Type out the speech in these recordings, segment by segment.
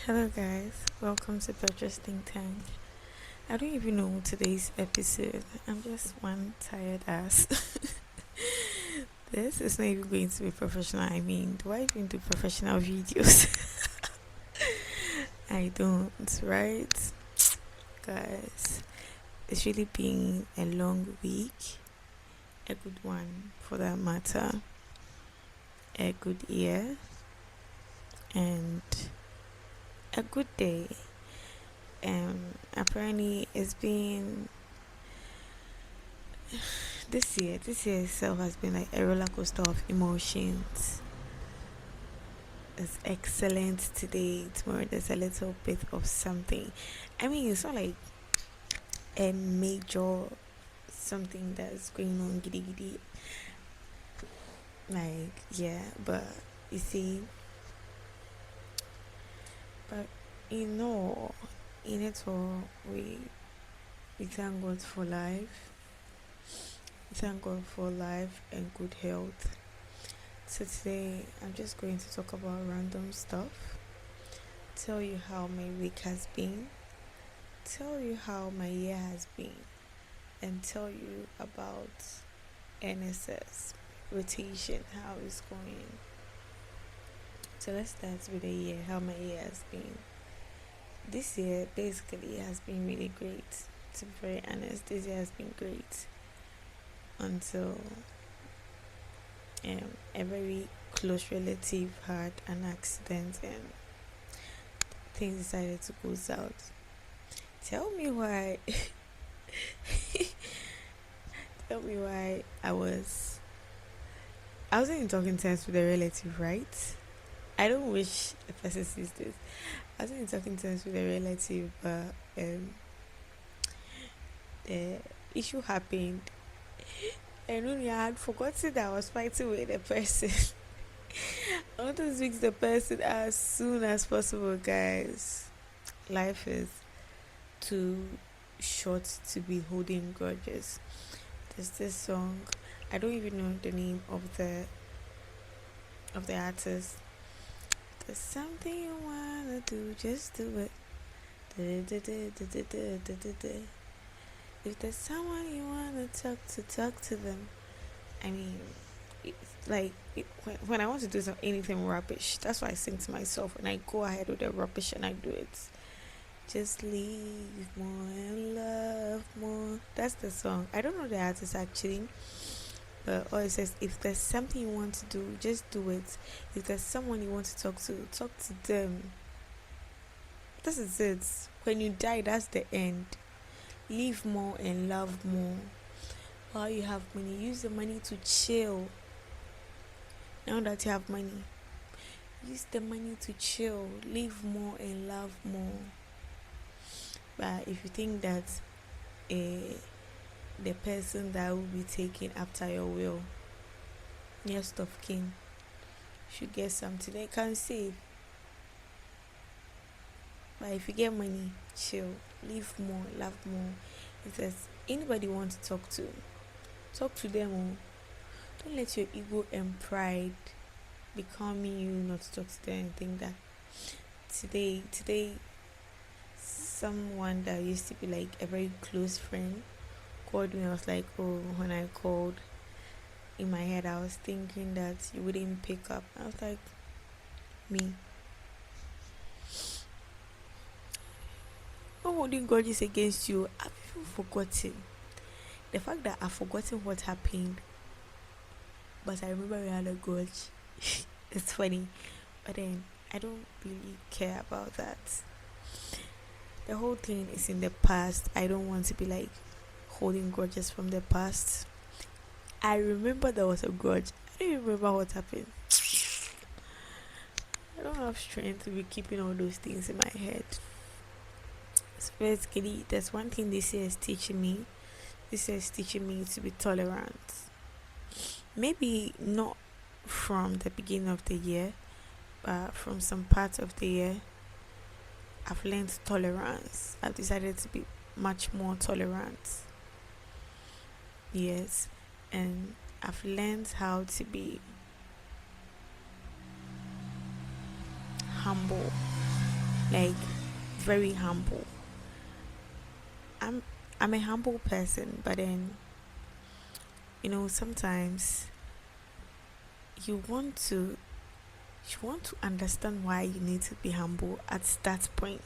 Hello, guys. Welcome to Petra's Think Tank. I don't even know today's episode. I'm just one tired ass. This is not even going to be professional. I mean, do I even do professional videos? I don't, right? Guys, it's really been a long week. A good one for that matter. A good year. And a good day. Apparently it's been this year itself has been like a roller coaster of emotions. It's excellent today. Tomorrow there's a little bit of something. I mean, it's not like a major something that's going on giddy giddy. Like, yeah, but you see, but in it all, we thank God for life. We thank God for life and good health. So today I'm just going to talk about random stuff, tell you how my week has been, tell you how my year has been, and tell you about NSS rotation, how it's going. So let's start with the year, how my year has been. This year basically has been really great. To be very honest, this year has been great until a very close relative had an accident and things decided to go south. Tell me why. Tell me why I wasn't in talking terms with a relative, right? I don't wish the person sees this. I wasn't in talking terms with a relative, but the issue happened. And only I had forgotten that I was fighting with the person. I want to speak to the person as soon as possible, guys. Life is too short to be holding grudges. There's this song. I don't even know the name of the artist. There's something you wanna do, just do it. If there's someone you wanna talk to them. I mean, it's like when I want to do anything rubbish, that's why I sing to myself and I go ahead with the rubbish and I do it. Just leave more and love more. That's the song. I don't know the artist actually, but all it says, if there's something you want to do, just do it. If there's someone you want to talk to them. This is it. When you die, that's the end. Live more and love more. While you have money, use the money to chill. Now that you have money, use the money to chill. Live more and love more. But if you think that the person that will be taken after your will, next of kin, should get something they can save. But if you get money, chill, live more, love more. If there's anybody you want to talk to them. Don't let your ego and pride become you not to talk to them and think that today someone that used to be like a very close friend called me. I was like, oh, when I called, in my head I was thinking that you wouldn't pick up. I was like, me, not holding grudges against you. I've even forgotten. The fact that I've forgotten what happened, but I remember we had a grudge. It's funny, but then I don't really care about that. The whole thing is in the past. I don't want to be like holding grudges from the past. I remember there was a grudge. I don't remember what happened. I don't have strength to be keeping all those things in my head. So basically, there's one thing this year is teaching me. This year is teaching me to be tolerant. Maybe not from the beginning of the year, but from some parts of the year, I've learned tolerance. I've decided to be much more tolerant. Yes, and I've learned how to be humble. like very humble. I'm I'm a humble person, but then sometimes you want to understand why you need to be humble at that point.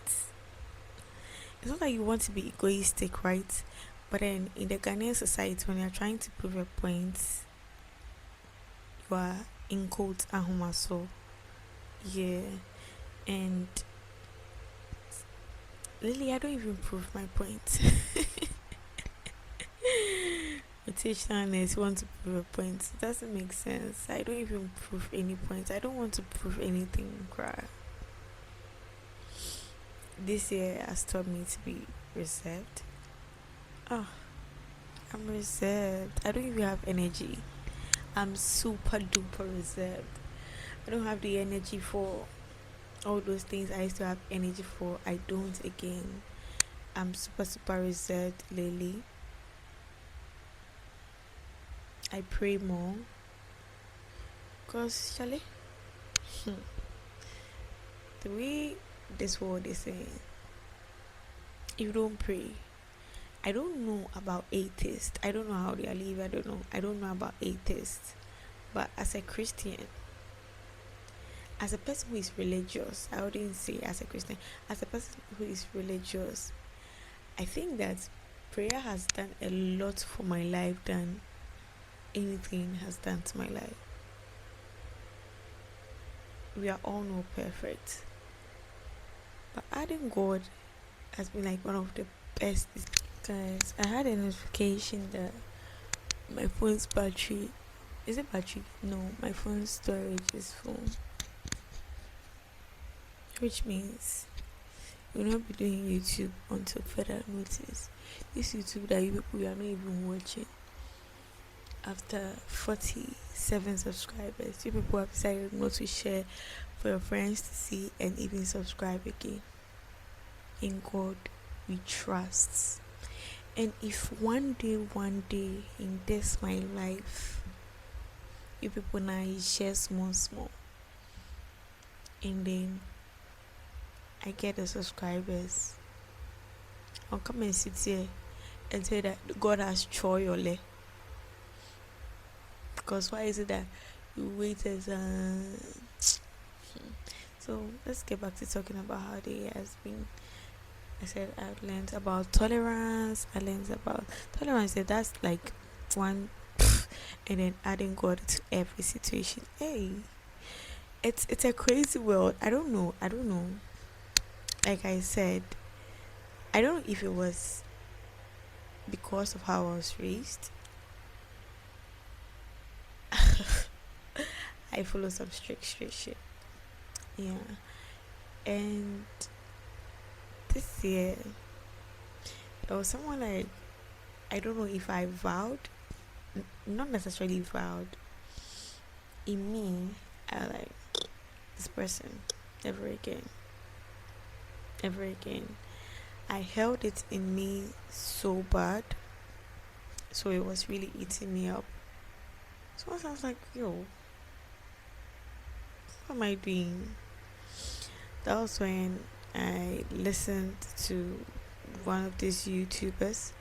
It's not like you want to be egoistic, right? But then in the Ghanaian society, when you're trying to prove a point, you are in quotes ahumaso. Yeah. And Lily, I don't even prove my point. Motivationalness want to prove a point. It doesn't make sense. I don't even prove any points. I don't want to prove anything. Cry. This year has taught me to be reserved. Oh, I'm reserved. I don't even have energy. I'm super duper reserved. I don't have the energy for all those things I used to have energy for. I don't again. I'm super super reserved lately. I pray more. Cause Charlie, the way this world is saying, if you don't pray, I don't know about atheists. I don't know how they are living. I don't know. I don't know about atheists. But as a Christian, as a person who is religious, I wouldn't say as a Christian, as a person who is religious, I think that prayer has done a lot for my life than anything has done to my life. We are all not perfect, but adding God has been like one of the best. Guys, I had a notification that my phone's battery, is it battery? No, my phone's storage is full, which means you'll not be doing YouTube until further notice. This YouTube that you people are not even watching, after 47 subscribers, you people have decided not to share for your friends to see and even subscribe again. In God we trust. And if one day in this my life, you people now you share small, and then I get the subscribers, I'll come and sit here and say that God has choy your leg. Because why is it that you waited? So let's get back to talking about how the year has been. I said I learned about tolerance. I learned about tolerance. That's like one, and then adding God to every situation. Hey, it's a crazy world. I don't know. Like I said, I don't know if it was because of how I was raised. I follow some strict shit. Yeah, and this year there was someone like, I don't know if I vowed, not necessarily vowed. In me, I like this person ever again. I held it in me so bad, so it was really eating me up. So I was like, yo, what am I doing? That was when I listened to one of these YouTubers.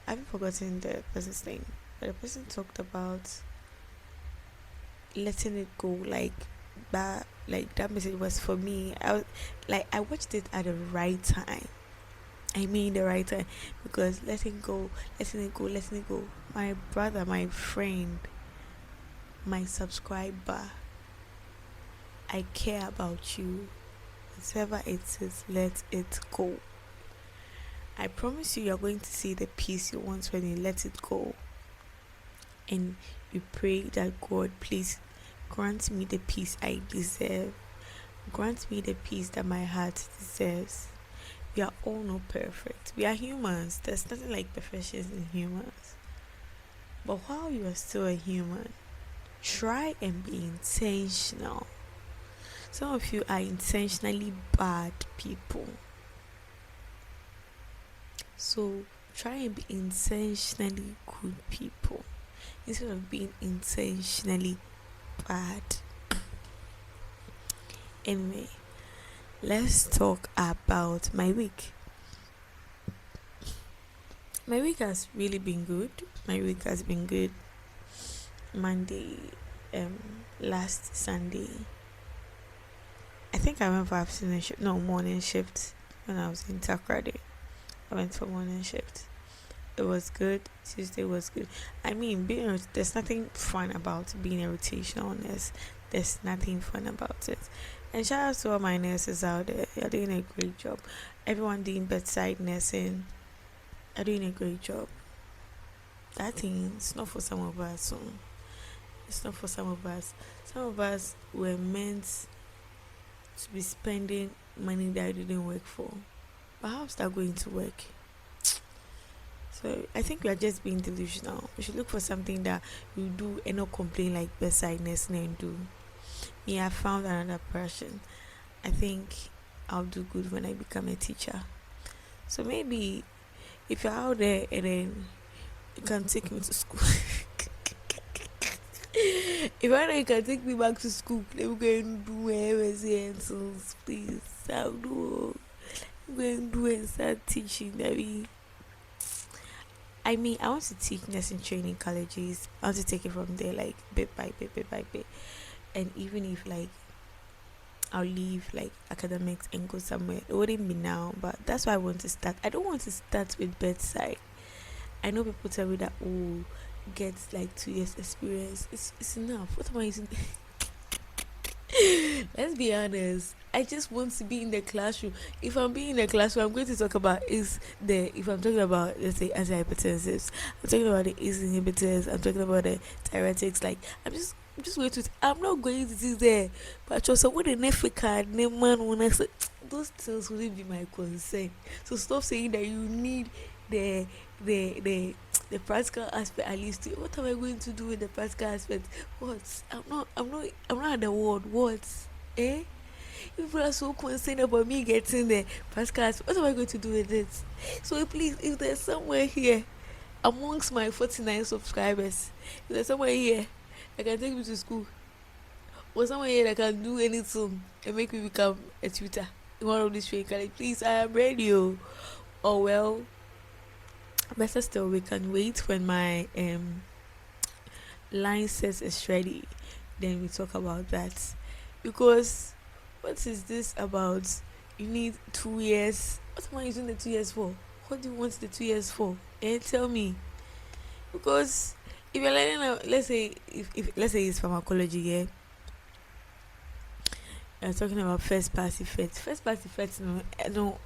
I've forgotten the person's name, but the person talked about letting it go, like that message was for me. I watched it at the right time. I mean the right time, because letting it go. My brother, my friend, my subscriber, I care about you. Whatever it is, let it go. I promise you're going to see the peace you want when you let it go. And we pray that God, please grant me the peace I deserve. Grant me the peace that my heart deserves. We are all not perfect. We are humans. There's nothing like perfection in humans. But while you are still a human, try and be intentional. Some of you are intentionally bad people. So try and be intentionally good people instead of being intentionally bad. Anyway, let's talk about my week. My week has really been good. My week has been good. Monday, last Sunday, I think I went for afternoon shift, no, morning shift when I was in Takrady. I went for morning shift. It was good. Tuesday was good. I mean, there's nothing fun about being a rotational nurse. There's nothing fun about it. And shout out to all my nurses out there. You're doing a great job. Everyone doing bedside nursing, you're doing a great job. That thing, it's not for some of us. So it's not for some of us. Some of us were meant to be spending money that I didn't work for. But how's that going to work? So I think we are just being delusional. We should look for something that you do and not complain like bedside nursing and do. Me, I found another passion. I think I'll do good when I become a teacher. So maybe if you're out there and then you can take me to school. If I know you can take me back to school, let me go and do my MSc and please. I'll do. I'm going to do and start teaching. I mean, I want to teach nursing training colleges. I want to take it from there, like bit by bit, bit by bit. And even if like I'll leave like academics and go somewhere, it wouldn't be now. But that's why I want to start. I don't want to start with bedside. I know people tell me that get like 2 years experience. It's enough. What am I using? Let's be honest. I just want to be in the classroom. If I'm being in the classroom, I'm going to talk about if I'm talking about, let's say, antihypertensives, I'm talking about the ACE inhibitors, I'm talking about the diuretics, like I'm just going to I'm not going to sit there. But just what the next card name man when I say those things wouldn't be my concern. So stop saying that you need the the the the practical aspect at least. What am I going to do with the practical aspect? What? I'm not at the word. What? Eh? People are so concerned about me getting the practical aspect. What am I going to do with it? So please, if there's somewhere here amongst my 49 subscribers, if there's somewhere here that can take me to school, or someone here that can do anything and make me become a tutor in one of these training colleges, please, I am ready. Oh well, better still, we can wait when my line set is ready. Then we talk about that. Because what is this about? You need 2 years. What am I using the 2 years for? What do you want the 2 years for? Tell me. Because if you're learning, let's say if let's say it's pharmacology, yeah. You're talking about first pass effects. First pass effects, no, no.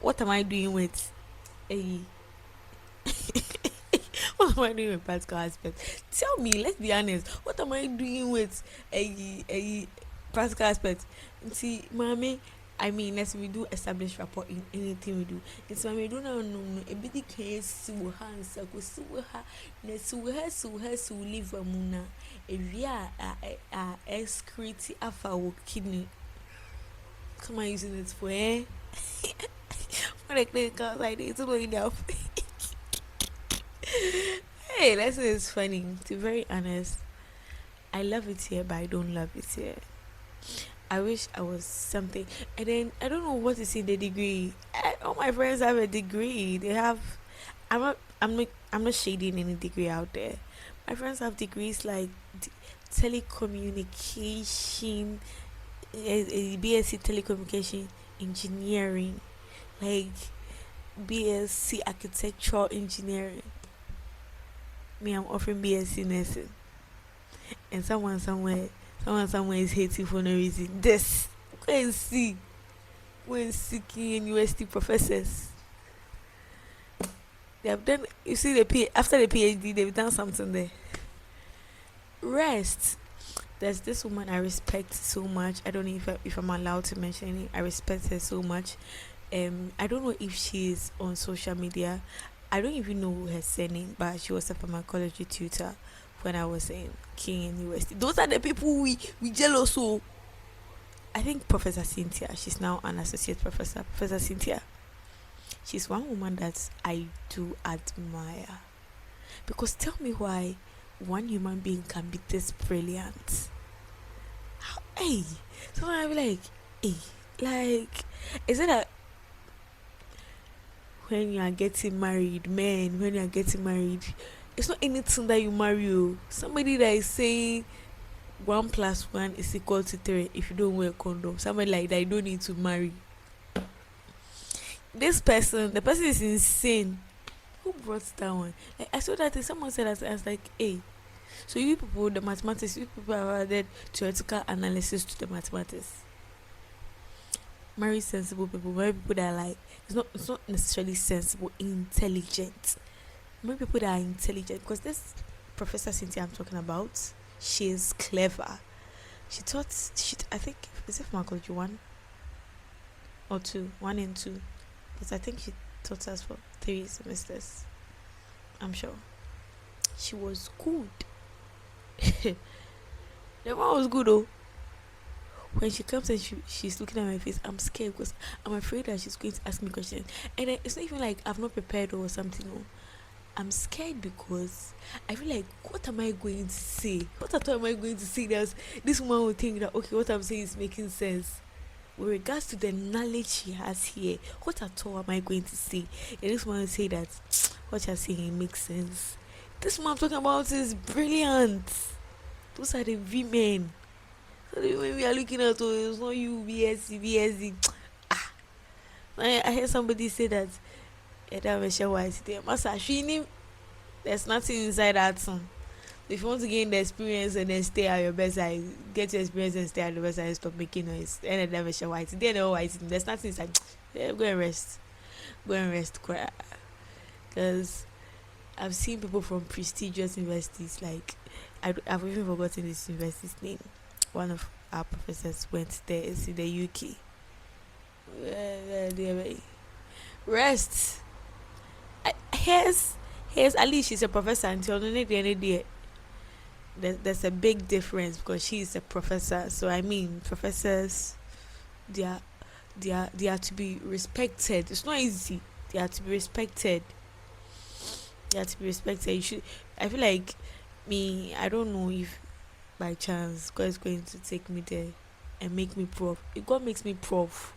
What am I doing with a what am I doing with practical aspect? Tell me, let's be honest. What am I doing with a practical aspect? See, mommy, I mean, let's we do establish rapport in anything we do. It's when we do not know a bit case so hands go so ha so live a muna if we are excrete afa kidney. Come on, using it for what a clinical like it's all enough. Hey, lesson is funny. To be very honest, I love it here, but I don't love it here. I wish I was something, and then I don't know what is in the degree. All my friends have a degree. They have. I'm not shading any degree out there. My friends have degrees like telecommunication, BSc telecommunication engineering, like BSc architectural engineering. Me, I'm offering BSc nursing, and someone somewhere is hating for no reason. This go and see when seeking university professors. They have done. You see after the PhD, they've done something there. Rest. There's this woman I respect so much. I don't know if I'm allowed to mention it. I respect her so much. I don't know if she's on social media. I don't even know her surname, but she was a pharmacology tutor when I was in King University. Those are the people we jealous. So I think Professor Cynthia, she's now an associate professor. Professor Cynthia, she's one woman that I do admire. Because tell me why one human being can be this brilliant. Hey, so I'll be like, hey, Like, is it that when you are getting married, men, when you are getting married, it's not anything that you marry you. Somebody that is saying 1 plus 1 is equal to 3 if you don't wear condom. Somebody like that you don't need to marry. This person, the person is insane. Who brought that one? Like I saw that thing, someone said that I was like, hey, so you people, the mathematics, you people have added theoretical analysis to the mathematics. Marry sensible people, marry people that are like it's not necessarily sensible, intelligent. Marry people that are intelligent because this Professor Cynthia I'm talking about, she's clever. She taught I think is it pharmacology 1 or 2, 1 and 2. But I think she taught us for 3 semesters. I'm sure. She was good. The one was good though. When she comes and she's looking at my face, I'm scared because I'm afraid that she's going to ask me questions. And it's not even like I've not prepared or something. No. I'm scared because I feel like, what am I going to say? What at all am I going to say? This woman will think that, okay, what I'm saying is making sense. With regards to the knowledge she has here, what at all am I going to say? And this woman will say that what you're saying makes sense. This woman I'm talking about is brilliant. Those are the women. So the women we are looking at, oh, it's not you, BSc. I heard somebody say that there's nothing inside that song. If you want to gain the experience and then stay at your best side, get your experience and stay at the best side and stop making noise. And then share white. Then no white. There's nothing inside. Yeah, go and rest. Go and rest. Because I've seen people from prestigious universities. Like I've even forgotten this university's name. One of our professors went there. It's in the UK. Rest. Here's at least she's a professor until the end of the day. There's a big difference because she's a professor. So I mean, professors, they are to be respected. It's not easy. They are to be respected. They are to be respected. You should. I feel like me. I don't know if by chance God is going to take me there and make me prof. If God makes me prof,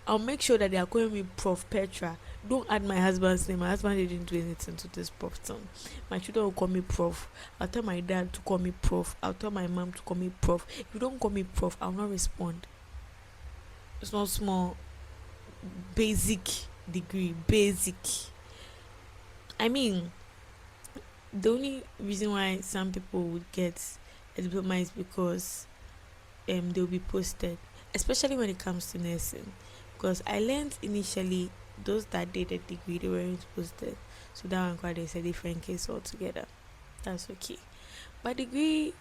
I'll make sure that they are calling me Prof Petra. Don't add my husband's name. My husband didn't do anything to this prof term. My children will call me Prof. I'll tell my dad to call me Prof. I'll tell my mom to call me Prof. If you don't call me Prof, I'll not respond. It's not small. Basic degree. Basic. I mean, the only reason why some people would get a diploma is because they'll be posted, especially when it comes to nursing. Because I learned initially those that did a degree, they weren't posted. So that one quite is a different case altogether. That's okay. But degree,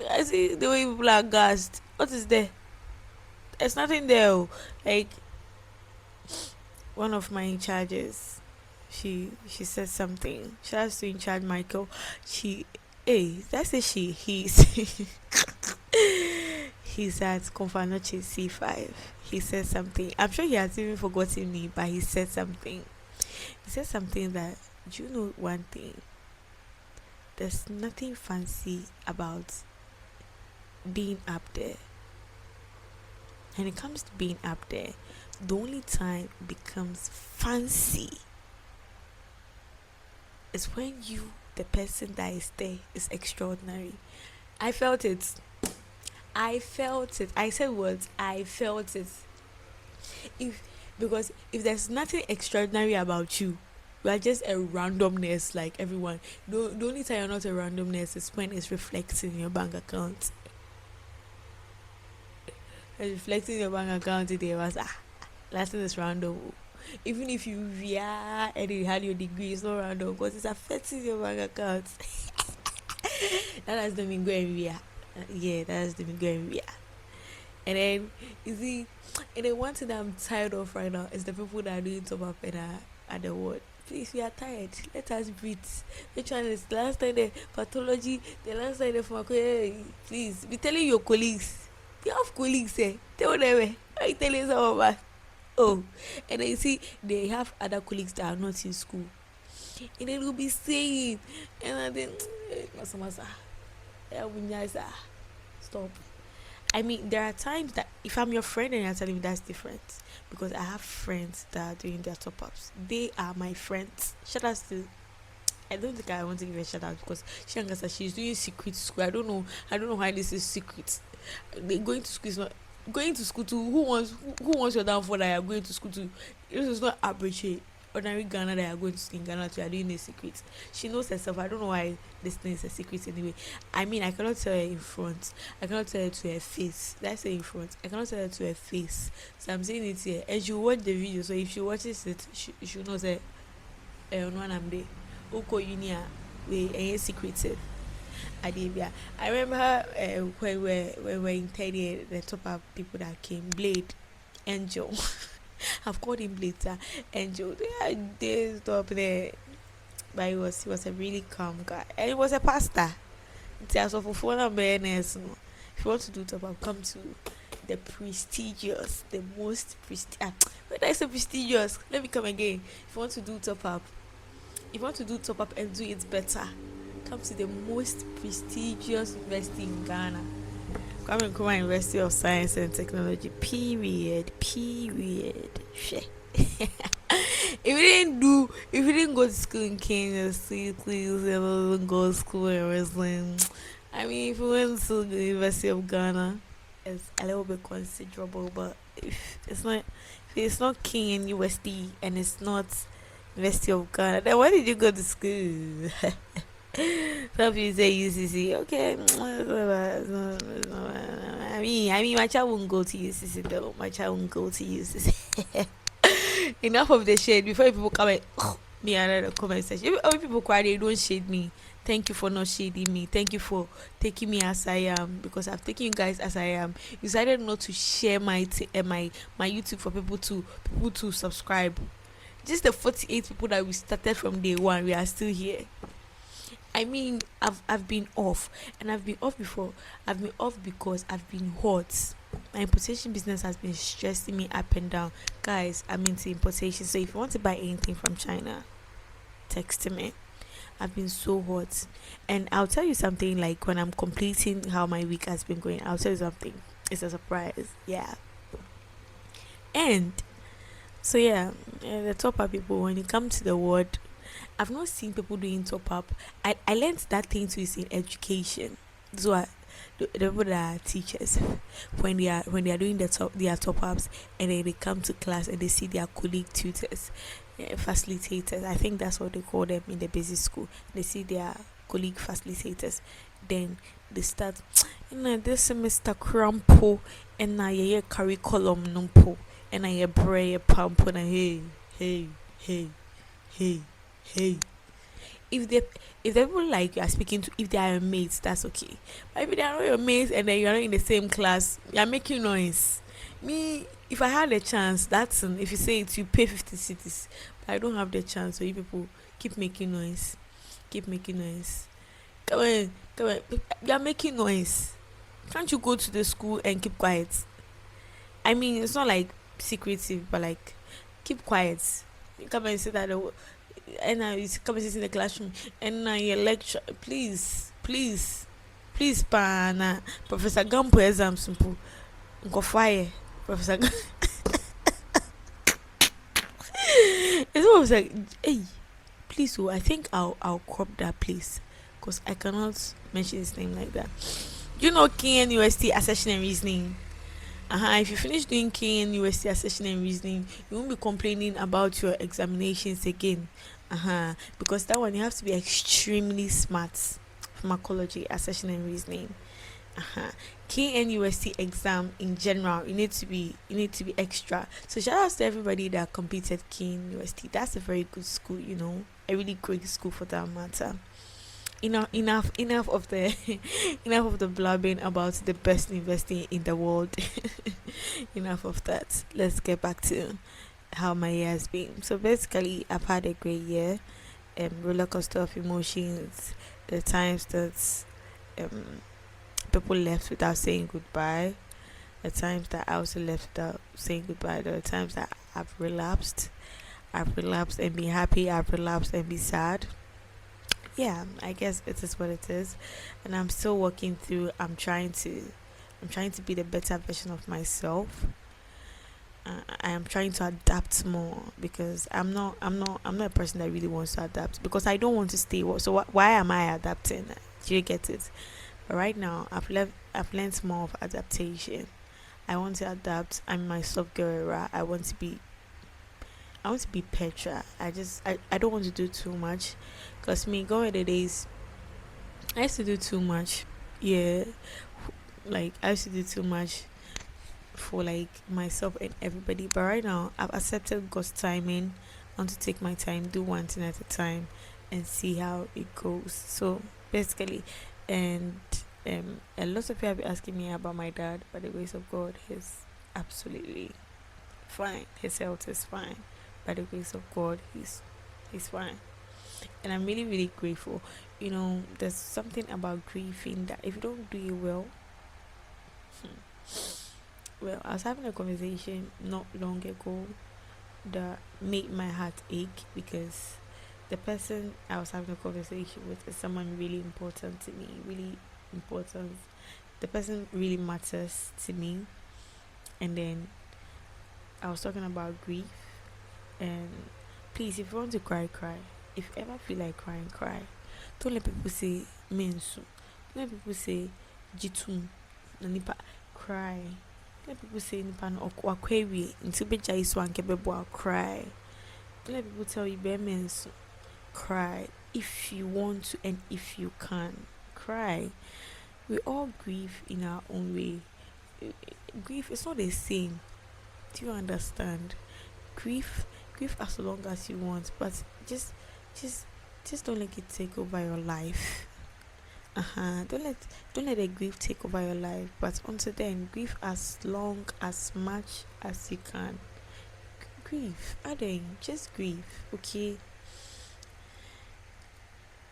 I see the way people are gassed. What is there? There's nothing there. Like one of my charges, she said something. She has to in charge Michael. That's a she. He's at Confanoche C5. He said something. I'm sure he has even forgotten me, but he said something. He said something that, do you know one thing? There's nothing fancy about being up there. When it comes to being up there, the only time it becomes fancy is when the person that is there, is extraordinary. I felt it. I said words. I felt it. Because if there's nothing extraordinary about you, you are just a randomness like everyone. The only time you're not a randomness is when it's reflecting in your bank account. It's reflecting in your bank account today was last thing is random. Even if you and you had your degree, it's not random because it's affecting your bank account. That has to mean going via. Yeah, that's the big area. And then you see, and then one thing that I'm tired of right now is the people that are doing top up and at the word. Please, we are tired. Let us breathe. Which one is the last time the pathology, the last time the pharmacology? Please, be telling your colleagues. You have colleagues, eh? Tell them, I tell you some of us. Oh, and then you see, they have other colleagues that are not in school. And they will be saying, and then, stop. I mean, there are times that if I'm your friend and you're telling me, that's different, because I have friends that are doing their top ups. They are my friends. Shout out to, I don't think I want to give her a shout out because she understands she's doing secret school. I don't know. I don't know why this is secret. They going to school is not going to school to who wants your downfall that you are going to school to. This is not average. Ordinary Ghana that you are going to school in Ghana to, you are doing a secret. She knows herself. I don't know why this thing is a secret anyway. I mean, I cannot tell her in front. I cannot tell her to her face. Let's say in front. I cannot tell her to her face. So I'm saying it here. And she watch the video. So if she watches it, she knows that no one I'm there. Oko Unia, we ain't secretive. Adibia. I remember when we were in third year, the top up people that came, Blade, Angel. I've called him Blade, Angel. They stop there, but he was a really calm guy, and he was a pastor. It's also for one awareness. If you want to do top up, come to the prestigious, the most prestigious. When I say prestigious, let me come again. If you want to do top up, if you want to do top up and do it better, come to the most prestigious university in Ghana. Come and come University of Science and Technology. Period. Shit. If you didn't go to school in Kenya, please don't go to school in wrestling. I mean, if you went to the University of Ghana, it's a little bit considerable, but if it's not King and USD and it's not University of Ghana, then why did you go to school? Some people say UCC. Okay, I mean, my child won't go to UCC though. My child won't go to UCC. Enough of the shade before people come and me another comment section. If other people cry, they don't shade me. Thank you for not shading me. Thank you for taking me as I am, because I've taken you guys as I am. You decided not to share my YouTube for people to subscribe. Just the 48 people that we started from day one, we are still here. I mean, I've been off, and I've been off before. I've been off because I've been hot. My importation business has been stressing me up and down. Guys, I'm into importation, so if you want to buy anything from China, text me. I've been so hot. And I'll tell you something, like when I'm completing how my week has been going, I'll tell you something. It's a surprise. Yeah. And so yeah, the top up people, when you come to the word, I've not seen people doing top up. I learned that thing too is in education. So the people that are teachers, when they are doing their top ups, and then they come to class and they see their colleague tutors, facilitators. I think that's what they call them in the basic school. They see their colleague facilitators, then they start, this semester crampo, and now your curriculum numpo, and I braille pump, and hey. If the people like you are speaking to, if they are your mates, that's okay. But if they are not your mates and then you are not in the same class, you are making noise. Me, if I had a chance, that's if you say it, you pay 50 cities. But I don't have the chance, so you people keep making noise. Come on, you are making noise. Can't you go to the school and keep quiet? I mean, it's not like secretive, but like keep quiet. You come and say that, and now you come and sit in the classroom, and now you lecture. Please, pana Professor Gampo exam simple. Go fire, Professor. It's almost like, hey, please, I think I'll crop that place, because I cannot mention his name like that. You know, King University Accession and Reasoning. If you finish doing King University Accession and Reasoning, you won't be complaining about your examinations again. Because that one you have to be extremely smart. Pharmacology, Accession and Reasoning. KNUST exam in general, you need to be extra. So shout out to everybody that competed KNUST. That's a very good school, a really great school for that matter. Enough of the enough of the blabbing about the best university in the world. Enough of that. Let's get back to how my year has been. So basically, I've had a great year. Roller coaster of emotions. The times that people left without saying goodbye. The times that I also left without saying goodbye. The times that I've relapsed and be happy. I've relapsed and be sad. Yeah, I guess it is what it is, and I'm still working through. I'm trying to I'm trying to be the better version of myself. I am trying to adapt more because I'm not a person that really wants to adapt because I don't want to stay. So why am I adapting? Do you get it? But right now, I've learned more of adaptation. I want to adapt. I'm my soft girl era. I want to be Petra. I don't want to do too much, cause me going the days I used to do too much. Yeah, like I used to do too much for like myself and everybody. But right now, I've accepted God's timing. I want to take my time, do one thing at a time, and see how it goes. So basically, and a lot of people have been asking me about my dad. By the grace of God, he's absolutely fine. His health is fine. By the grace of God, he's fine. And I'm really, really grateful. You know, there's something about grieving that if you don't do it well, well, I was having a conversation not long ago that made my heart ache because the person I was having a conversation with is someone really important to me, really important. The person really matters to me. And then I was talking about grief. And please, if you want to cry, cry. If you ever feel like crying, cry. Don't let people say mensu. Don't let people say jitum. Nipa cry. Don't let people say nipa no wakwewi until beja isu anke bebo cry. Don't let people tell you be mensu. Cry if you want to and if you can. Cry. We all grieve in our own way. Grief is not the same. Do you understand? Grief as long as you want, but just just don't let it take over your life. Don't let the grief take over your life. But until then, grieve as long as much as you can. Grieve. Adding, just grieve, okay?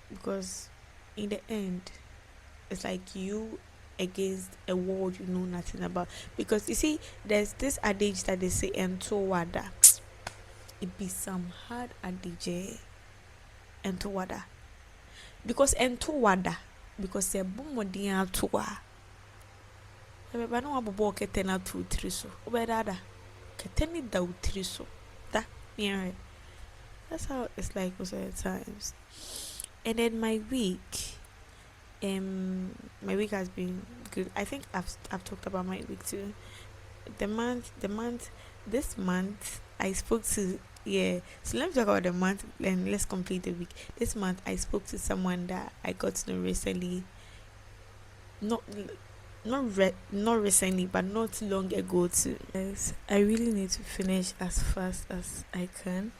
Because in the end, it's like you against a world you know nothing about. Because you see, there's this adage that they say ento wada. It be some hard adage ento wada. Because ento wada. Because se bomodin atoa. Ebe no abobo ketena tu triso. Obedada. Keteni da utriso. Da near. That's how it's like most of the times. And then my week has been good. I think I've talked about my week too. This month I spoke to, yeah. So let me talk about the month and let's complete the week. This month I spoke to someone that I got to know recently. Not not recently, but not long ago too. Yes, I really need to finish as fast as I can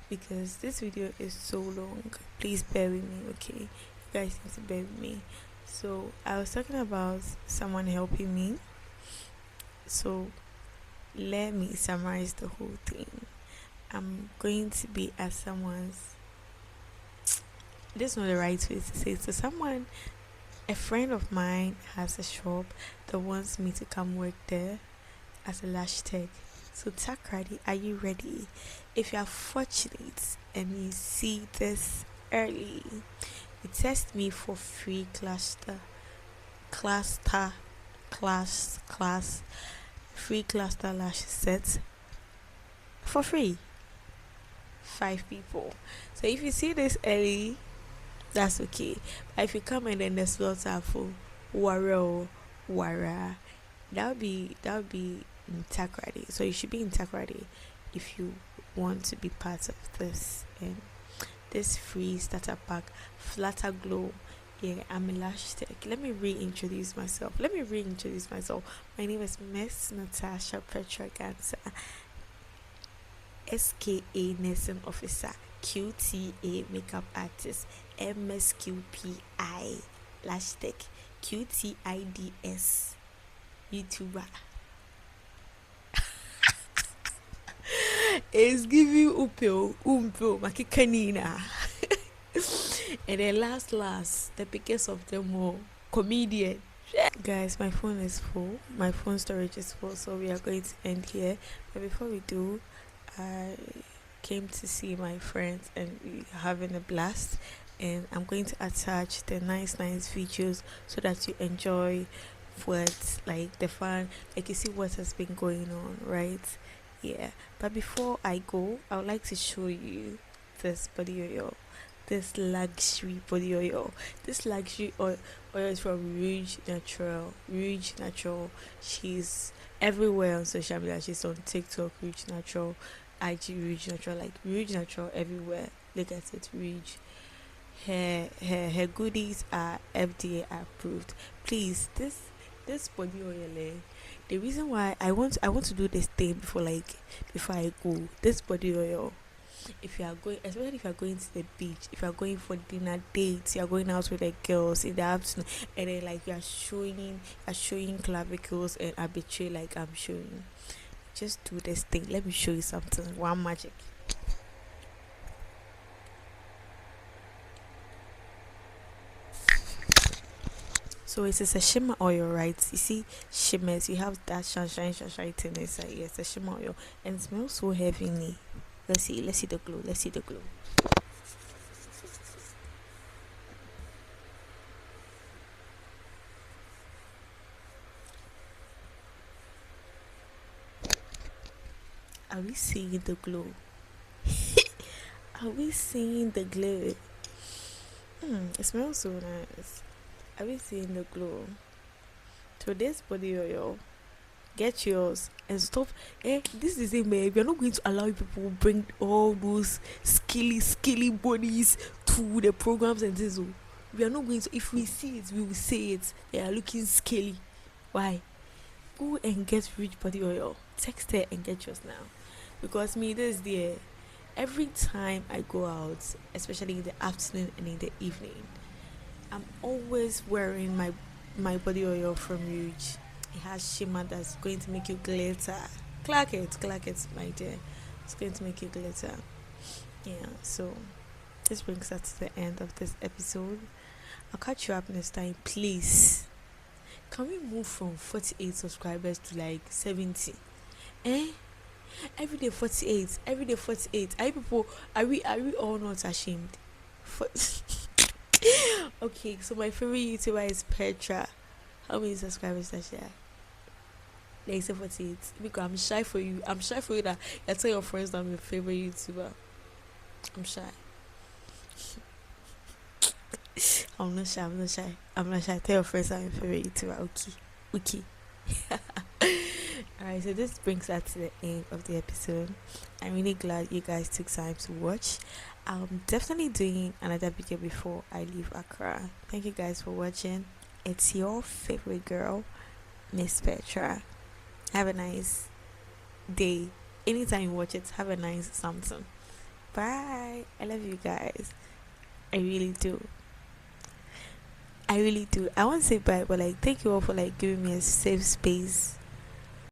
because this video is so long. Please bear with me, okay? You guys need to bear with me. So I was talking about someone helping me. So let me summarize the whole thing. I'm going to be at someone's. This is not the right way to say it. So a friend of mine has a shop that wants me to come work there as a lash tech. So tech ready, are you ready? If you are fortunate and you see this early, you test me for free free cluster lash sets for free. 5 people. So if you see this early, that's okay. But if you come and then the slots are full, wara, that would be in Takrady. So you should be in Takrady if you want to be part of this and this free starter pack, Flatter Glow. Yeah, I'm a lash tech. Let me reintroduce myself. My name is Miss Natasha Petra Gansa, SKA Nursing Officer, QTA Makeup Artist, MSQPI Lash Tech, QTIDS YouTuber. It's giving upio makikanina. And then last, the biggest of them all, comedian. Guys, my phone is full. My phone storage is full, so we are going to end here. But before we do, I came to see my friends and we're having a blast. And I'm going to attach the nice videos so that you enjoy what, like the fun, like you see what has been going on, right? Yeah. But before I go, I would like to show you this body oil, this luxury body oil. This luxury oil is from Rouge Natural. Rouge Natural. She's everywhere on social media. She's on TikTok, Rouge Natural, IG Rouge Natural, like Rouge Natural everywhere. Look at it, Rouge. Her goodies are FDA approved. Please, this body oil, the reason why I want to do this thing before I go. This body oil, if you are going, especially if you are going to the beach, if you are going for dinner dates, you are going out with the girls in the afternoon, and then like you are showing clavicles and arbitrary like I'm showing. Just do this thing. Let me show you something. One magic. So it is a shimmer oil, right? You see shimmers, you have that shine thing inside. Yes, a shimmer oil. And it smells so heavenly. Let's see the glow. Let's see the glow. Are we seeing the glow? Are we seeing the glow? It smells so nice. Are we seeing the glow? So this body oil, get yours and stop. This is it, man. We are not going to allow people bring all those skilly bodies to the programs and this. We are not going to. If we see it, we will say it. They are looking scaly. Why? Go and get rich body oil. Text her and get yours now. Because me, this is the every time I go out, especially in the afternoon and in the evening, I'm always wearing my body oil from Rouge. It has shimmer that's going to make you glitter. Clack it, my dear. It's going to make you glitter. Yeah, so this brings us to the end of this episode. I'll catch you up next time, please. Can we move from 48 subscribers to like 70? Every day 48. Every day 48. Are you people? Are we all not ashamed? For okay, so my favorite YouTuber is Petra. How many subscribers does she have? Like say 48. Because I'm shy for you. I'm shy for you that you tell your friends that I'm your favorite YouTuber. I'm shy. I'm not shy. I'm not shy. Tell your friends I'm your favorite YouTuber. Okay. Alright, so this brings us to the end of the episode. I'm really glad you guys took time to watch. I'm definitely doing another video before I leave Accra. Thank you guys for watching. It's your favorite girl, Miss Petra. Have a nice day. Anytime you watch it, have a nice something. Bye. I love you guys. I really do. I really do. I won't say bye, but like thank you all for like giving me a safe space